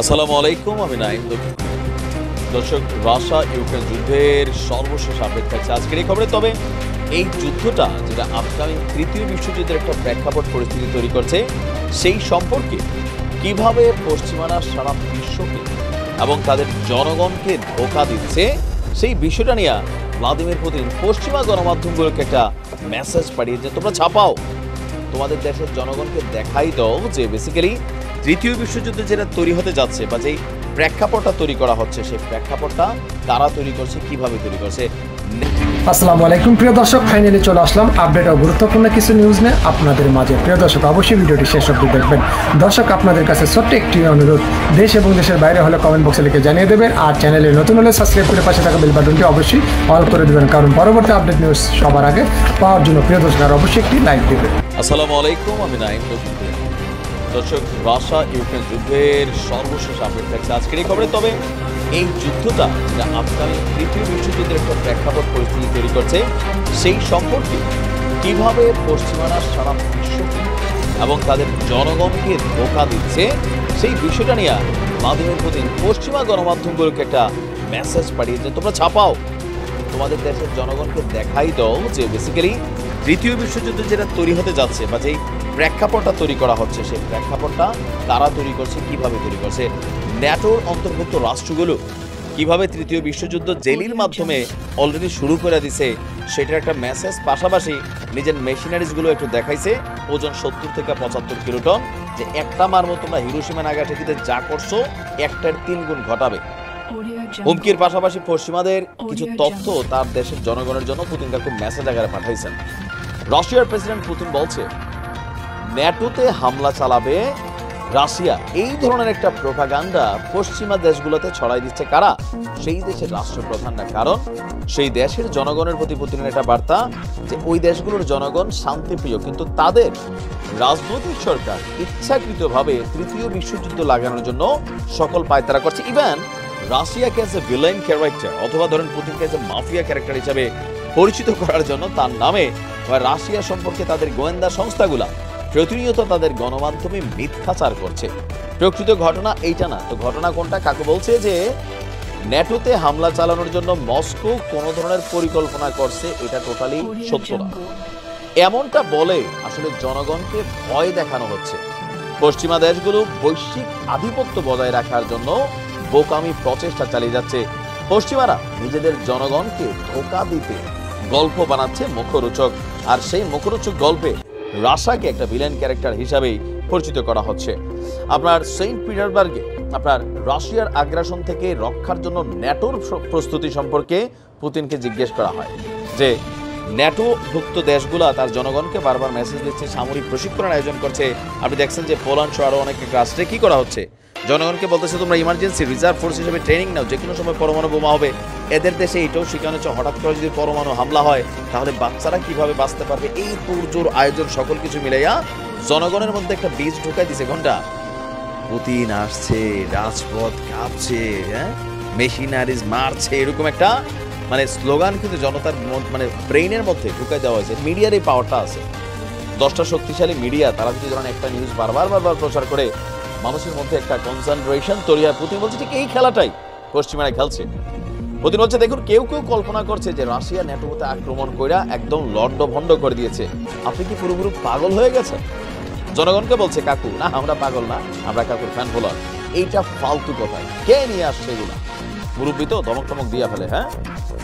আসসালামু আলাইকুম, আমি নাইম। দর্শক, রাশিয়া ইউক্রেন যুদ্ধের সর্বশেষ আপডেট থাকছে আজকের এই খবরে। তবে এই যুদ্ধটা যেটা আপকামিং তৃতীয় বিশ্বযুদ্ধের একটা প্রেক্ষাপট পরিস্থিতি তৈরি করছে, সেই সম্পর্কে কিভাবে পশ্চিমারা সারা বিশ্বকে এবং তাদের জনগণকে ধোঁকা দিচ্ছে, সেই বিষয়টা নিয়ে ভ্লাদিমির পুতিন পশ্চিমা গণমাধ্যমগুলোকে একটা মেসেজ পাঠিয়েছে, তোমরা ছাপাও, তোমাদের দেশের জনগণকে দেখাই দাও যে বেসিক্যালি তৃতীয় বিশ্বযুদ্ধ যেটা তৈরি হতে যাচ্ছে বা যেই প্রেক্ষাপটটা তৈরি করা হচ্ছে, সেই প্রেক্ষাপটটা কারা তৈরি করছে, কিভাবে তৈরি করছে। আসসালামু আলাইকুম প্রিয় দর্শক, ফাইনালি চলে আসলাম আপডেট ও গুরুত্বপূর্ণ কিছু নিউজ নিয়ে আপনাদের মাঝে। প্রিয় দর্শক, অবশ্যই ভিডিওটি শেষ অবধি দেখবেন। দর্শক, আপনাদের কাছে ছোট্ট একটি অনুরোধ, দেশ এবং দেশের বাইরে হলে কমেন্ট বক্সে লিখে জানিয়ে দেবেন, আর চ্যানেলে নতুন হলে সাবস্ক্রাইব করে পাশে থাকা বেল বাটনটি অবশ্যই অল করে দেবেন, কারণ পরবর্তী আপডেট নিউজ সবার আগে পাওয়ার জন্য প্রিয় দর্শক আর অবশ্যই একটি লাইক দেবেন। আসসালামু আলাইকুম, আমি নাইম। দর্শক, রাশিয়া ইউক্রেন যুদ্ধের সর্বশেষ আপডেট থাকছে আজকের এই খবরে। তবে এই যুদ্ধটা যেটা আপকামিং তৃতীয় বিশ্বযুদ্ধের একটা প্রেক্ষাপট পরিস্থিতি তৈরি করছে, সেই সম্পর্কে কিভাবে পশ্চিমারা সারা বিশ্বকে এবং তাদের জনগণকে ধোঁকা দিচ্ছে, সেই বিষয়টা নিয়ে ভ্লাদিমির পুতিন পশ্চিমা গণমাধ্যমগুলোকে একটা মেসেজ পাঠিয়েছে, তোমরা ছাপাও, তোমাদের দেশের জনগণকে দেখাই দাও যে বেসিক্যালি তৃতীয় বিশ্বযুদ্ধ যেটা তৈরি হতে যাচ্ছে বা যেই প্রেক্ষাপটটা তৈরি করা হচ্ছে, সেই প্রেক্ষাপটটা কারা তৈরি করছে, কিভাবে তৈরি করছে। ন্যাটোর অন্তর্ভুক্ত রাষ্ট্রগুলো কিভাবে তৃতীয় বিশ্বযুদ্ধ জেলির মাধ্যমে অলরেডি শুরু করে দিছে, সেটার একটা মেসেজ। পাশাপাশি নিজের মেশিনারিজগুলো একটু দেখাইছে, ওজন 70 থেকে 75 কিলোটন, যে একটা মারমো তোমরা হিরোশিমা নাগাসাকিতে যা করছো একটার 3 গুণ ঘটাবে। হুমকির পাশাপাশি পশ্চিমাদের কিছু তথ্য তার দেশের জনগণের জন্য পুতিন কাকু মেসেজ আকারে পাঠাইছেন। রাশিয়ার প্রেসিডেন্ট পুতিন বলছে ন্যাটোতে হামলা চালাবে রাশিয়া। এই ধরনের একটা প্রোপাগান্ডা পশ্চিমা দেশগুলোতে ছড়াই দিচ্ছে কারা? সেই দেশের রাষ্ট্রপ্রধানরা। কারণ সেই দেশের জনগণের প্রতি পুতিনের একটা বার্তা যে ওই দেশগুলোর জনগণ শান্তিপ্রিয়, কিন্তু তাদের রাজনৈতিক সরকার ইচ্ছাকৃতভাবে তৃতীয় বিশ্বযুদ্ধ লাগানোর জন্য সকল পায়তারা করছে। ইভেন রাশিয়াকে এজ এ ভিলেন ক্যারেক্টার অথবা ধরেন পুতিনকে এজ এ মাফিয়া ক্যারেক্টার হিসাবে পরিচিত করার জন্য তার নামে বা রাশিয়া সম্পর্কে তাদের গোয়েন্দা সংস্থাগুলা প্রতিনিয়ত তাদের গণমাধ্যমে মিথ্যাচার করছে। প্রকৃত ঘটনা এইটা না। তো ঘটনা কোনটা? কাকু বলছে যে ন্যাটোতে হামলা চালানোর জন্য মস্কো কোনো ধরনের পরিকল্পনা করছে, এটা টোটালি সত্য না। এমনটা বলে আসলে জনগণকে ভয় দেখানো হচ্ছে। পশ্চিমা দেশগুলো বৈশ্বিক আধিপত্য বজায় রাখার জন্য বোকামি প্রচেষ্টা চালিয়ে যাচ্ছে। পশ্চিমারা নিজেদের জনগণকে ধোঁকা দিতে গল্প বানাচ্ছে মুখরোচক, আর সেই মুখরোচক গল্পে রাশিয়াকে একটা ভিলেন ক্যারেক্টার হিসাবেই পরিচিত করা হচ্ছে। আপনার সেন্ট পিটারবার্গে আপনার রাশিয়ার আগ্রাসন থেকে রক্ষার জন্য ন্যাটোর প্রস্তুতি সম্পর্কে পুতিনকে জিজ্ঞেস করা হয় যে ন্যাটোভুক্ত দেশগুলা তার জনগণকে বারবার মেসেজ দিচ্ছে, সামরিক প্রশিক্ষণের আয়োজন করছে। আপনি দেখছেন যে পোল্যান্ড সহ আরও অনেক রাষ্ট্রে কি করা হচ্ছে, জনগণকে বলতেছে তোমরা ইমার্জেন্সি রিজার্ভ ফোর্স হিসেবে ট্রেনিং নাও, যে কোনো সময় পরমাণু বোমা হবে। এদের দেশে এটাও শেখানো হচ্ছে হঠাৎ করে যদি পরমাণু হামলা হয় তাহলে বাচ্চারা কিভাবে বাঁচতে পারবে। এই তোড়জোড় আয়োজন সকল কিছু মিলাইয়া জনগণের মধ্যে একটা বীজ ঢুকাই দিছে। ঘন্টা পুতিন আসছে, রাজপথ কাঁপছে, হ্যাঁ, মেশিনারিজ মারছে, এরকম একটা মানে স্লোগান কিন্তু জনতার মানে ব্রেইনের মধ্যে ঢুকাই দেওয়া হয়েছে। মিডিয়ার এই পাওয়ারটা আছে। 10টা শক্তিশালী মিডিয়া তারা যদি ধরেন একটা নিউজ বারবার প্রচার করে মানুষের মধ্যে একটা কনসেন্ট্রেশন তৈরি হয়। পুতিন বলছে ঠিক এই খেলাটাই পশ্চিমারা খেলছে। পুতিন বলছে দেখুন, কেউ কল্পনা করছে যে রাশিয়া ন্যাটোতে আক্রমণ করে একদম লন্ডভন্ড করে দিয়েছে। আপনি কি পুরোপুরি পাগল হয়ে গেছেন? জনগণকে বলছে কাকু না, আমরা পাগল না, আমরা কাকুর ফ্যান ফলোয়ার। এইটা ফালতু কথা, কে নিয়ে আসছে এগুলা? মুরব্বী তো ধমক টমক দিয়ে ফেলে, হ্যাঁ,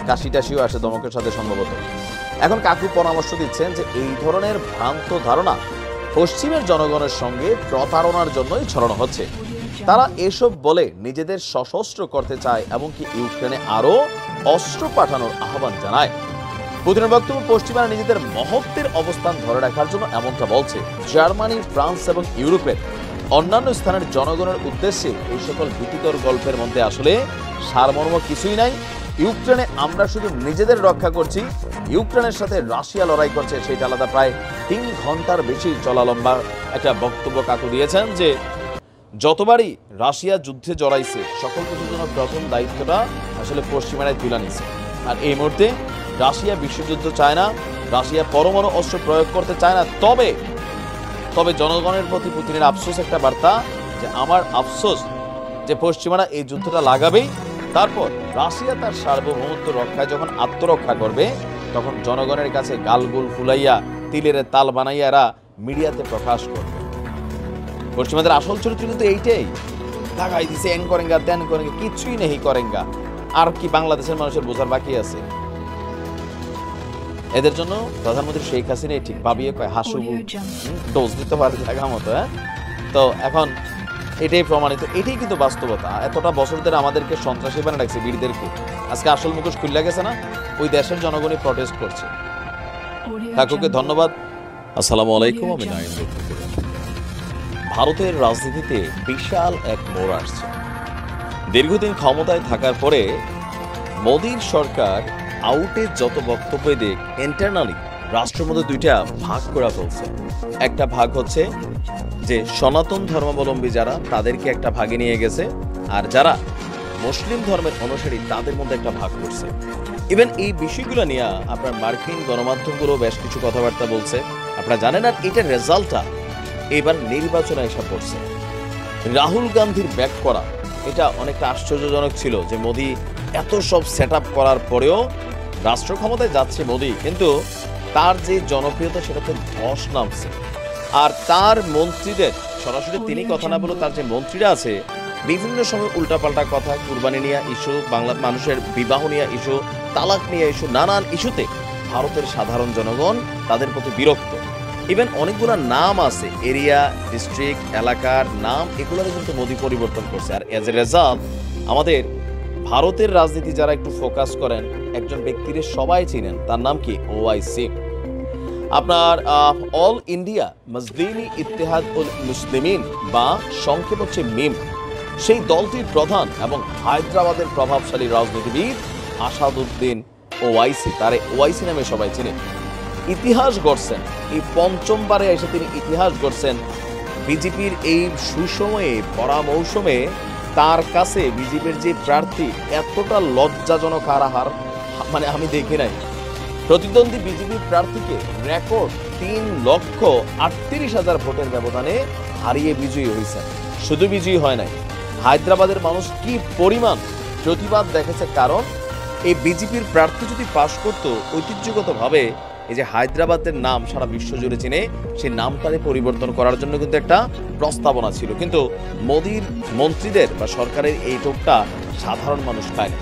কাশি টাশিও আসে ধমকের সাথে সম্ভবত। এখন কাকু পরামর্শ দিচ্ছেন যে এই ধরনের ভ্রান্ত ধারণা পশ্চিমের জনগণের সঙ্গে প্রতারণার জন্যই ছড়ানো হচ্ছে। তারা এসব বলে নিজেদের সশস্ত্র করতে চায়, এমনকি ইউক্রেনে আরো অস্ত্র পাঠানোর আহ্বান জানায়। পুতিনের বক্তব্য, পশ্চিমারা নিজেদের মহত্বের অবস্থান ধরে রাখার জন্য এমনটা বলছে। জার্মানি, ফ্রান্স এবং ইউরোপের অন্যান্য স্থানের জনগণের উদ্দেশ্যে এই সকল ভীতিকর গল্পের মধ্যে আসলে সারমর্ম কিছুই নাই। ইউক্রেনে আমরা শুধু নিজেদের রক্ষা করছি, ইউক্রেনের সাথে রাশিয়া লড়াই করছে, সেটা আলাদা। প্রায় 3 ঘন্টার বেশি চলা লম্বা একটা বক্তব্য কাকু দিয়েছেন যে যতবারই রাশিয়া যুদ্ধে জড়াইছে সকল কিছুর জন্য প্রথম দায়িত্বটা আসলে পশ্চিমারাই তুলে নিছে। আর এই মুহূর্তে রাশিয়া বিশ্বযুদ্ধ চায় না, রাশিয়া পরমাণু অস্ত্র প্রয়োগ করতে চায় না। তবে জনগণের প্রতি পুতিনের আফসোস একটা বার্তা যে আমার আফসোস যে পশ্চিমারা এই যুদ্ধটা লাগাবেই, তারপর রাশিয়া তার সার্বভৌমত্ব রক্ষায় যখন আত্মরক্ষা করবে তখন জনগণের কাছে গালগুল ফুলাইয়া তিলের তাল বানাইয়া এরা মিডিয়াতে প্রকাশ করবে। পশ্চিমাদের আসল চরিত্র কিন্তু এইটাই, লাগাই দিছে এন করেঙ্গা তেন করেঙ্গা, কিছুই নেই করেঙ্গা। আর কি বাংলাদেশের মানুষের বোঝার বাকি আছে? এদের জন্য প্রধানমন্ত্রী শেখ হাসিনা ঠিক ভাবিয়ে কয় হাসু ডোজ দিতে পারে জায়গা মতো। তো এখন এটাই প্রমাণিত, এটাই কিন্তু বাস্তবতা। এতটা বছর ধরে আমাদেরকে সন্ত্রাসী বানিয়ে রাখছে বীরদেরকে, আজকে আসল মুখোশ খুলে গেছে না, ওই দেশের জনগণই প্রটেস্ট করছে। কাকুকে ধন্যবাদ। আসসালামু আলাইকুম, আমি নাইম। ভারতের রাজনীতিতে বিশাল এক মোড় আসছে। দীর্ঘদিন ক্ষমতায় থাকার পরে মোদীর সরকার আউটে যত বক্তব্য দিক, ইন্টারনালি রাষ্ট্রের মধ্যে দুইটা ভাগ করা ফেলছে। একটা ভাগ হচ্ছে যে সনাতন ধর্মাবলম্বী যারা, তাদেরকে একটা ভাগে নিয়ে গেছে, আর যারা মুসলিম ধর্মের অনুসারী তাদের মধ্যে একটা ভাগ করছে। ইভেন এই বিষয়গুলো নিয়ে আপনার মার্কিন গণমাধ্যমগুলো বেশ কিছু কথাবার্তা বলছে। আপনারা জানেন, আর এটার রেজাল্টটা এবার নির্বাচনে এসে পড়ছে। রাহুল গান্ধীর ব্যাক করা এটা অনেকটা আশ্চর্যজনক ছিল যে মোদী এত সব সেট আপ করার পরেও রাষ্ট্র ক্ষমতায় যাচ্ছে মোদী, কিন্তু তার যে জনপ্রিয়তা সেটাতে ধস নামছে। আর তার মন্ত্রীদের সরাসরি তিনি কথা না বলে তার যে মন্ত্রীরা আছে বিভিন্ন সময় উল্টাপাল্টা কথা, কুরবানি নিয়ে ইস্যু, বাংলার মানুষের বিবাহ নিয়ে ইস্যু, তালাক নিয়ে ইস্যু, নানান ইস্যুতে ভারতের সাধারণ জনগণ তাদের প্রতি বিরক্ত। ইভেন অনেকগুলো নাম আছে, এরিয়া, ডিস্ট্রিক্ট, এলাকার নাম, এগুলোর কিন্তু মোদী পরিবর্তন করছে। আর এজ এ রেজাল্ট আমাদের ভারতের রাজনীতি যারা একটু ফোকাস করেন, একজন ব্যক্তির সবাই চিনেন, তার নাম কি? ওআইসি। আপনার অল ইন্ডিয়া মুসলিমি ইত্তেহাদ উল মুসলিমিন বা সংক্ষেপ হচ্ছে মিম, সেই দলটির প্রধান এবং হায়দ্রাবাদের প্রভাবশালী রাজনীতিবিদ আসাদুদ্দিন ওয়াইসি, তারে ওয়াইসি নামে সবাই চিনে। ইতিহাস গড়ছেন, এই পঞ্চমবারে এসে তিনি ইতিহাস গড়ছেন। বিজেপির এই সুসময়ে পরা মৌসুমে তার কাছে বিজেপির যে প্রার্থী এতটা লজ্জাজনক হারাহার মানে আমি দেখি নাই। প্রতিদ্বন্দ্বী বিজেপি প্রার্থীকে রেকর্ড 3,38,000 ভোটের ব্যবধানে হারিয়ে বিজয়ী হয়েছেন। শুধু বিজয়ী হয় নাই, হায়দ্রাবাদের মানুষ কি পরিমাণ প্রতিবাদ দেখেছে। কারণ এই বিজেপির প্রার্থী যদি পাশ করত, ঐতিহ্যগতভাবে এই যে হায়দ্রাবাদের নাম সারা বিশ্ব জুড়ে চিনে, সেই নামটারে পরিবর্তন করার জন্য কিন্তু একটা প্রস্তাবনা ছিল, কিন্তু মোদীর মন্ত্রীদের বা সরকারের এই টোপটা সাধারণ মানুষ পায় না।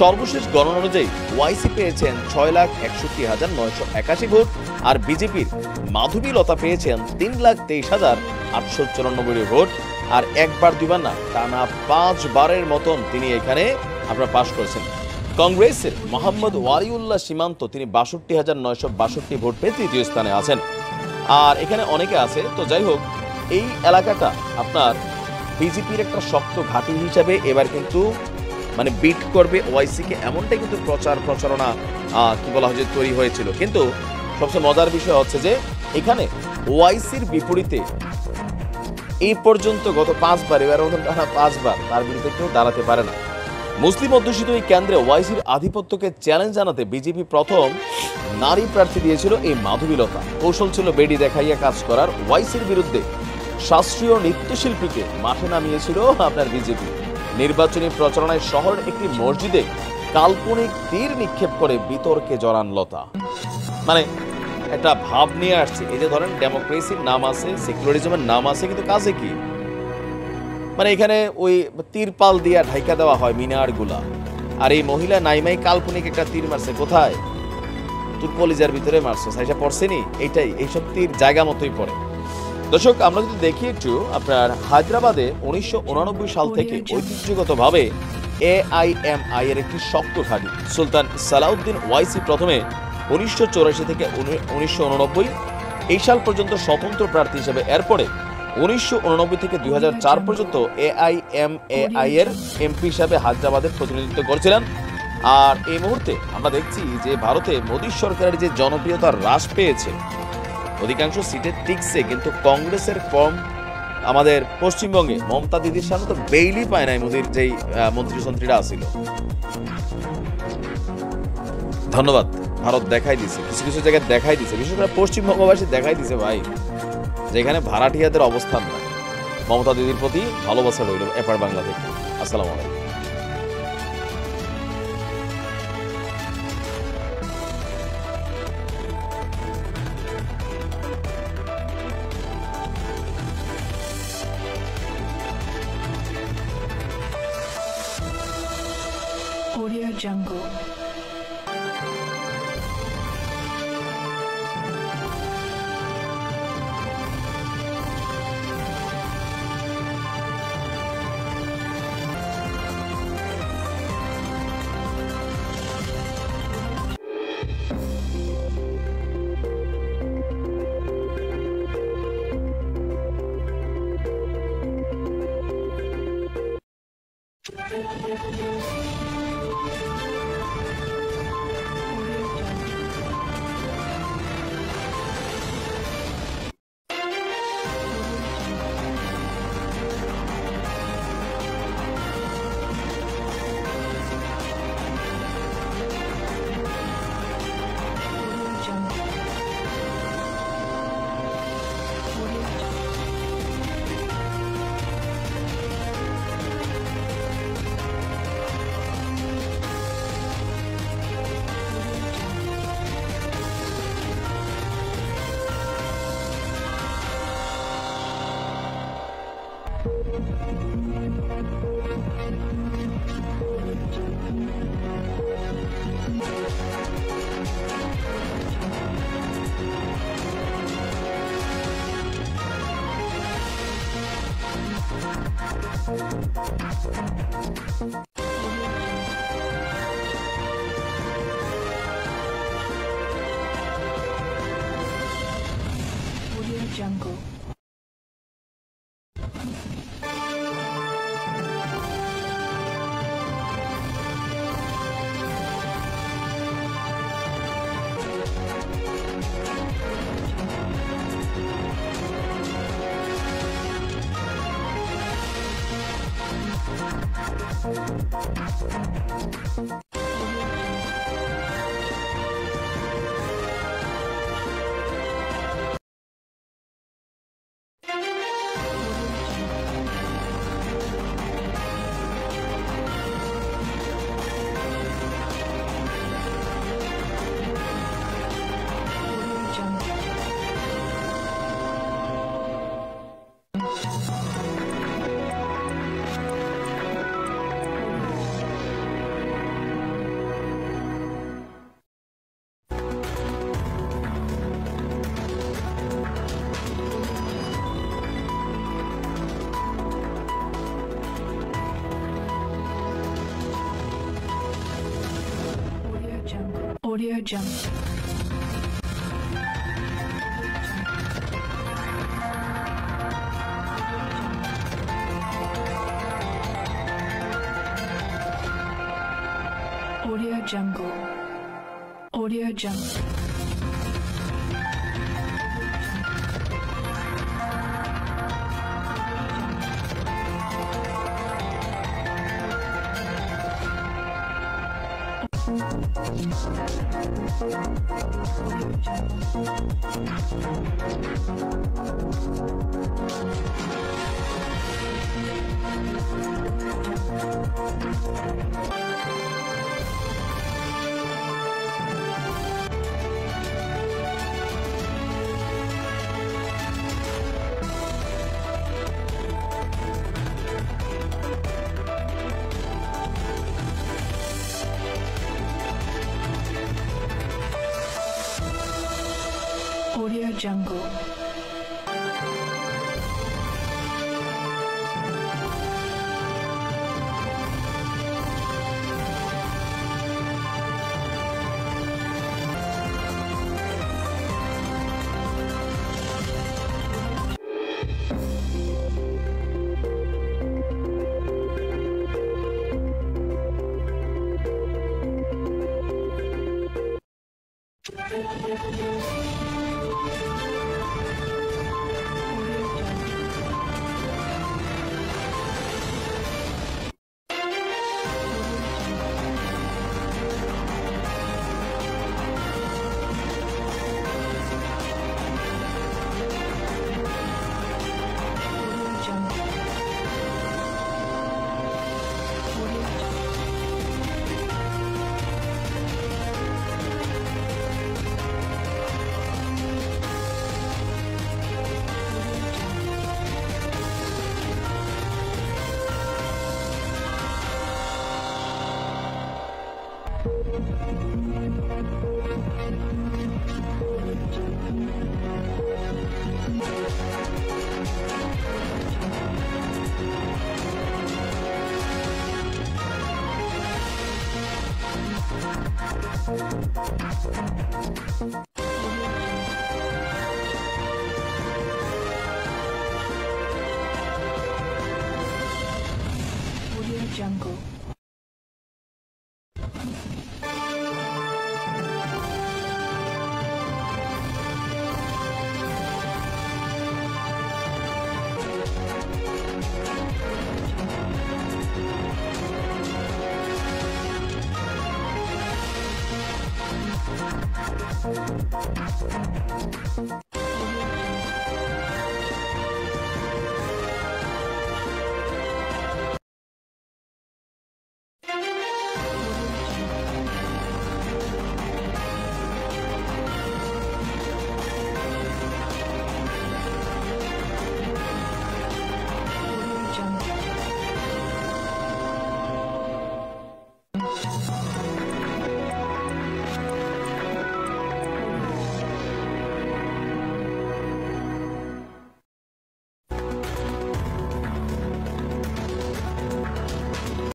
সর্বশেষ গণনা অনুযায়ী ওয়াইসি পেয়েছেন 6,61,981 ভোট, আর বিজেপির মাধবী লতা পেয়েছেন 3,23,894 ভোট। আর একবার দুইবার না, টানা 5 বারের মতন তিনি এখানে আপনারা পাশ করেছেন। কংগ্রেসের মোহাম্মদ ওয়ালিউল্লাহ সীমান্ত তিনি 62,962 ভোট পেয়ে তৃতীয় স্থানে আছেন। আর এখানে অনেকে আছে, তো যাই হোক, এই এলাকাটা আপনার বিজেপির একটা শক্ত ঘাঁটি হিসাবে এবার কিন্তু মানে বিট করবে ওয়াইসিকে, এমনটাই কিন্তু প্রচারণা কি বলা হয় যে তৈরি হয়েছিল। কিন্তু সবচেয়ে মজার বিষয় হচ্ছে যে এখানে ওয়াইসির বিপরীতে এই পর্যন্ত গত 5 বার, এবার 5 বার তার বিরুদ্ধে কেউ দাঁড়াতে পারে না। মুসলিম অধ্যুষিত এই কেন্দ্রে ওয়াইসির আধিপত্যকে চ্যালেঞ্জ জানাতে বিজেপি প্রথম নারী প্রার্থী দিয়েছিল এই মাধবীলতা। কৌশল ছিল বেডি দেখাইয়া কাজ করার। ওয়াইসির বিরুদ্ধে শাস্ত্রীয় নৃত্যশিল্পীকে মাঠে নামিয়েছিল আপনার বিজেপি। নির্বাচনী প্রচারণায় শহরের একটি মসজিদে কাল্পনিক তীর নিক্ষেপ করে বিতর্কে জড়ান লতা। মানে একটা ভাব নিয়ে আসছে, এই যে ধরেন ডেমোক্রেসির নাম আছে, সেকুলারিজমের নাম আছে, কিন্তু কাজে কি? মানে এখানে ওই তিরপাল দিয়া ঢাইকা দেওয়া হয় মিনার গুলা, আর এই মহিলা নাইমাই কাল্পনিক একটা তীর মারছে। কোথায়? তোর কলিজার ভিতরে মারছে, সাইসা পড়ছেনি। এইটাই, এইসব তীর জায়গা মতোই পড়ে। দর্শক, আমরা যদি দেখি একটু, আপনার হায়দ্রাবাদে 1989 সাল থেকে ঐতিহ্যগতভাবে AIMI এর একটি শক্ত ঘাঁটি। সুলতান সালাউদ্দিন ওয়াইসি প্রথমে 1984 থেকে 1989 এই সাল পর্যন্ত স্বতন্ত্র প্রার্থী হিসেবে, এরপরে 1989 থেকে 2004 পর্যন্ত AIMAI এর এমপি হিসাবে হায়দ্রাবাদের প্রতিনিধিত্ব করেছিলেন। আর এই মুহূর্তে আমরা দেখছি যে ভারতে মোদী সরকারের যে জনপ্রিয়তা হ্রাস পেয়েছে, অধিকাংশ সিটে টিকছে, কিন্তু কংগ্রেসের ফর্ম আমাদের পশ্চিমবঙ্গে মমতা দিদির সামনে তো বেইলি পায় নাই মোদীর যেই মন্ত্রীরা আসছিল। ধন্যবাদ। ভারত দেখাই দিছে, কিছু কিছু জায়গায় দেখাই দিছে, বিশেষ করে পশ্চিমবঙ্গবাসী দেখাই দিছে ভাই, যেখানে ভাড়াটিয়াদের অবস্থান নাই। মমতা দিদির প্রতি ভালোবাসা রইল এপার বাংলা থেকে। আসসালামু আলাইকুম। Audio Jungle. Audio Jungle. Audio Jungle. Audio Jungle. Audio Jungle. Audio Jungle. Audio Jungle.